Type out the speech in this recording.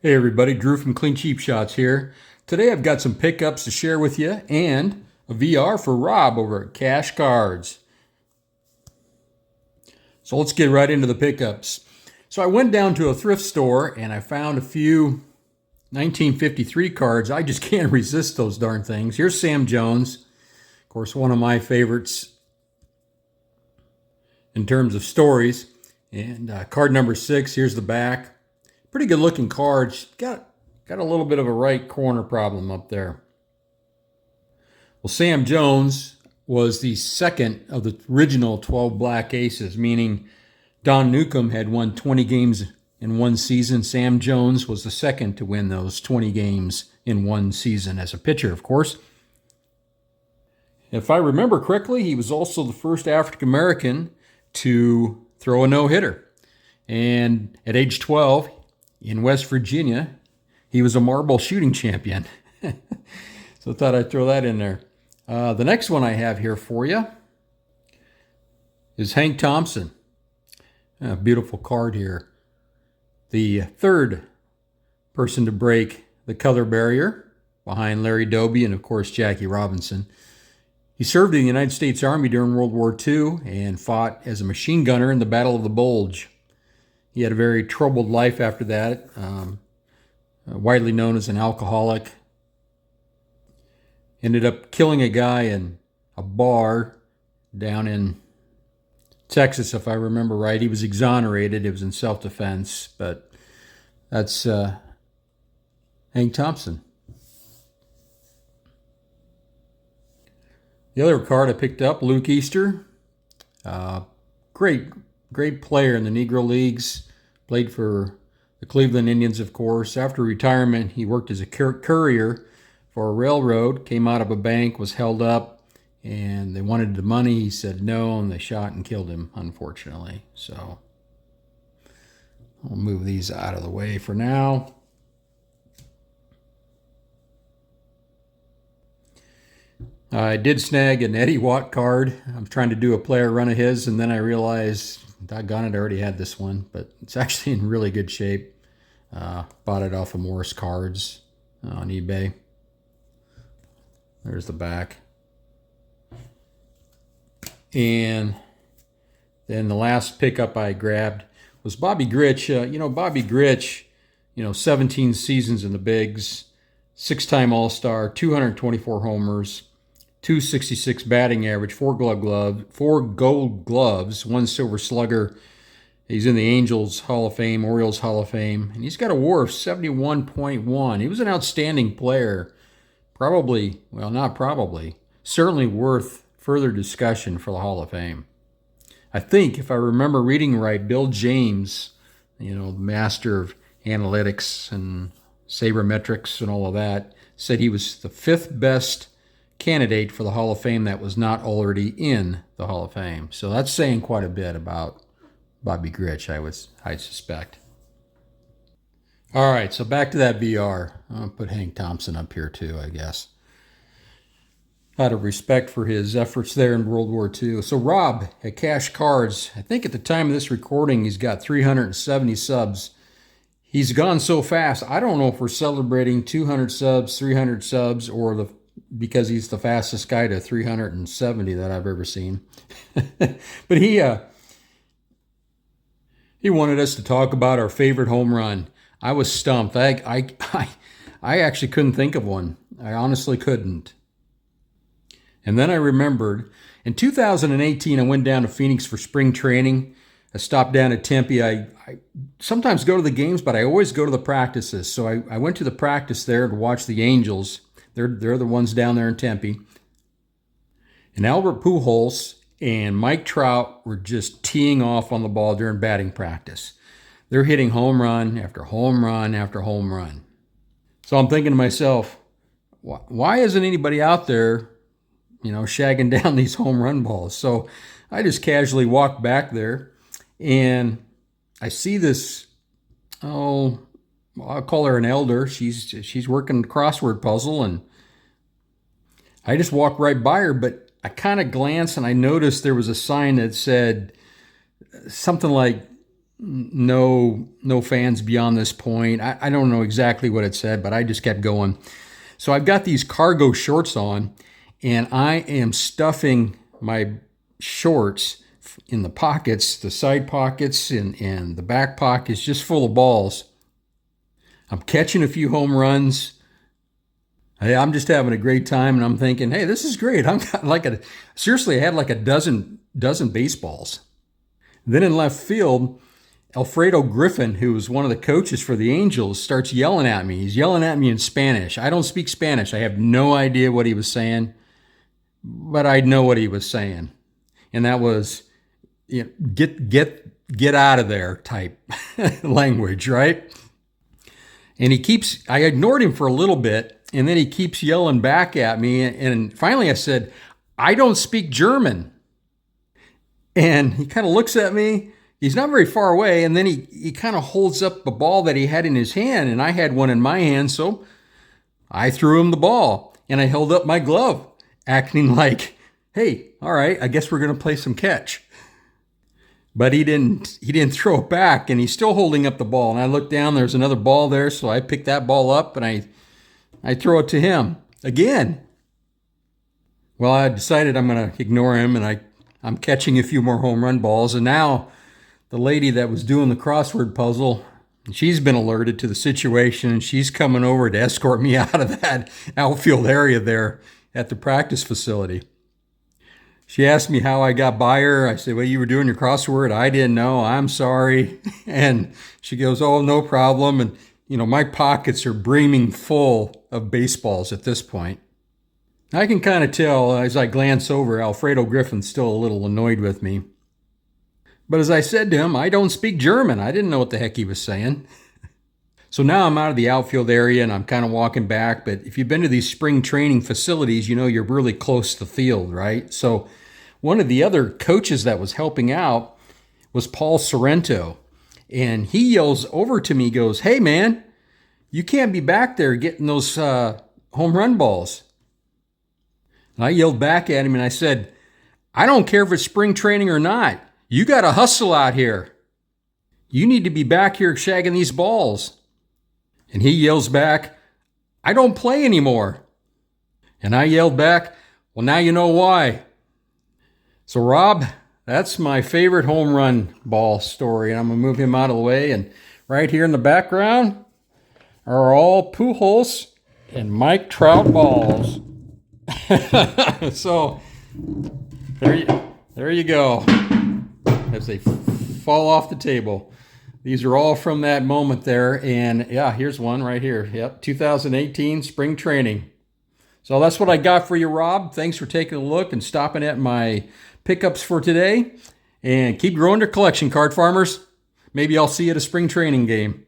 Hey everybody, Drew from Clean Cheap Shots here. Today I've got some pickups to share with you and a VR for Rob over at Cash Cards. So let's get right into the pickups. So I went down to a thrift store and I found a few 1953 cards. I just can't resist those darn things. Here's Sam Jones, of course, one of my favorites in terms of stories. And card number 6, here's the back. Pretty good looking cards. Got a little bit of a right corner problem up there. Well, Sam Jones was the second of the original 12 Black Aces, meaning Don Newcombe had won 20 games in one season. Sam Jones was the second to win those 20 games in one season as a pitcher, of course. If I remember correctly, he was also the first African American to throw a no-hitter. And at age 12, in West Virginia, he was a marble shooting champion. So I thought I'd throw that in there. The next one I have here for you is Hank Thompson. A beautiful card here. The third person to break the color barrier behind Larry Doby and, of course, Jackie Robinson. He served in the United States Army during World War II and fought as a machine gunner in the Battle of the Bulge. He had a very troubled life after that, widely known as an alcoholic. Ended up killing a guy in a bar down in Texas, if I remember right. He was exonerated. It was in self-defense, but that's Hank Thompson. The other card I picked up, Luke Easter. Great player in the Negro Leagues. Played for the Cleveland Indians, of course. After retirement, he worked as a courier for a railroad, came out of a bank, was held up, and they wanted the money. He said no, and they shot and killed him, unfortunately. So I'll move these out of the way for now. I did snag an Eddie Watt card. I'm trying to do a player run of his, and then I realized, doggone it, I already had this one, but it's actually in really good shape. Bought it off of Morris Cards on eBay. There's the back. And then the last pickup I grabbed was Bobby Grich. Bobby Grich, 17 seasons in the bigs, 6-time All-Star, 224 homers, 266 batting average, 4 gold gloves, 1 silver slugger. He's in the Angels Hall of Fame, Orioles Hall of Fame, and he's got a WAR of 71.1. He was an outstanding player. Certainly worth further discussion for the Hall of Fame. I think, if I remember reading right, Bill James, the master of analytics and sabermetrics and all of that, said he was the 5th best candidate for the Hall of Fame that was not already in the Hall of Fame. So that's saying quite a bit about Bobby Grich, I suspect. All right, so back to that VR. I'll put Hank Thompson up here too, I guess. Out of respect for his efforts there in World War II. So Rob at Cash Cards, I think at the time of this recording, he's got 370 subs. He's gone so fast, I don't know if we're celebrating 200 subs, 300 subs, or because he's the fastest guy to 370 that I've ever seen. But he wanted us to talk about our favorite home run. I was stumped. I actually couldn't think of one. I honestly couldn't. And then I remembered, in 2018, I went down to Phoenix for spring training. I stopped down at Tempe. I sometimes go to the games, but I always go to the practices. So I went to the practice there to watch the Angels. They're the ones down there in Tempe. And Albert Pujols and Mike Trout were just teeing off on the ball during batting practice. They're hitting home run after home run after home run. So I'm thinking to myself, why isn't anybody out there, shagging down these home run balls? So I just casually walked back there, and I see this, I'll call her an elder. She's working a crossword puzzle, and I just walked right by her, but I kind of glanced and I noticed there was a sign that said something like, no fans beyond this point. I don't know exactly what it said, but I just kept going. So I've got these cargo shorts on, and I am stuffing my shorts in the pockets, the side pockets and the back pockets, just full of balls. I'm catching a few home runs. Hey, I'm just having a great time, and I'm thinking, hey, this is great. I'm like seriously, I had like a dozen baseballs. Then in left field, Alfredo Griffin, who was one of the coaches for the Angels, starts yelling at me. He's yelling at me in Spanish. I don't speak Spanish. I have no idea what he was saying, but I know what he was saying. And that was, you know, get out of there type language, right? And I ignored him for a little bit, and then he keeps yelling back at me. And finally I said, I don't speak German. And he kind of looks at me. He's not very far away, and then he kind of holds up the ball that he had in his hand, and I had one in my hand, so I threw him the ball, and I held up my glove, acting like, hey, all right, I guess we're going to play some catch. But he didn't throw it back, and he's still holding up the ball, and I looked down, there's another ball there, so I picked that ball up, and I throw it to him again. Well, I decided I'm going to ignore him, and I'm catching a few more home run balls, and now the lady that was doing the crossword puzzle, she's been alerted to the situation, and she's coming over to escort me out of that outfield area there at the practice facility. She asked me how I got by her. I said, well, you were doing your crossword. I didn't know. I'm sorry. And she goes, oh, no problem. And, you know, my pockets are brimming full of baseballs at this point. I can kind of tell as I glance over, Alfredo Griffin's still a little annoyed with me. But as I said to him, I don't speak German. I didn't know what the heck he was saying. So now I'm out of the outfield area and I'm kind of walking back. But if you've been to these spring training facilities, you know you're really close to the field, right? So one of the other coaches that was helping out was Paul Sorrento. And he yells over to me, goes, hey, man, you can't be back there getting those home run balls. And I yelled back at him and I said, I don't care if it's spring training or not. You got to hustle out here. You need to be back here shagging these balls. And he yells back, I don't play anymore. And I yelled back, well, now you know why. So Rob, that's my favorite home run ball story. And I'm going to move him out of the way. And right here in the background are all Pujols and Mike Trout balls. So there you go. As they fall off the table. These are all from that moment there. And yeah, here's one right here. Yep, 2018 spring training. So that's what I got for you, Rob. Thanks for taking a look and stopping at my pickups for today. And keep growing your collection, card farmers. Maybe I'll see you at a spring training game.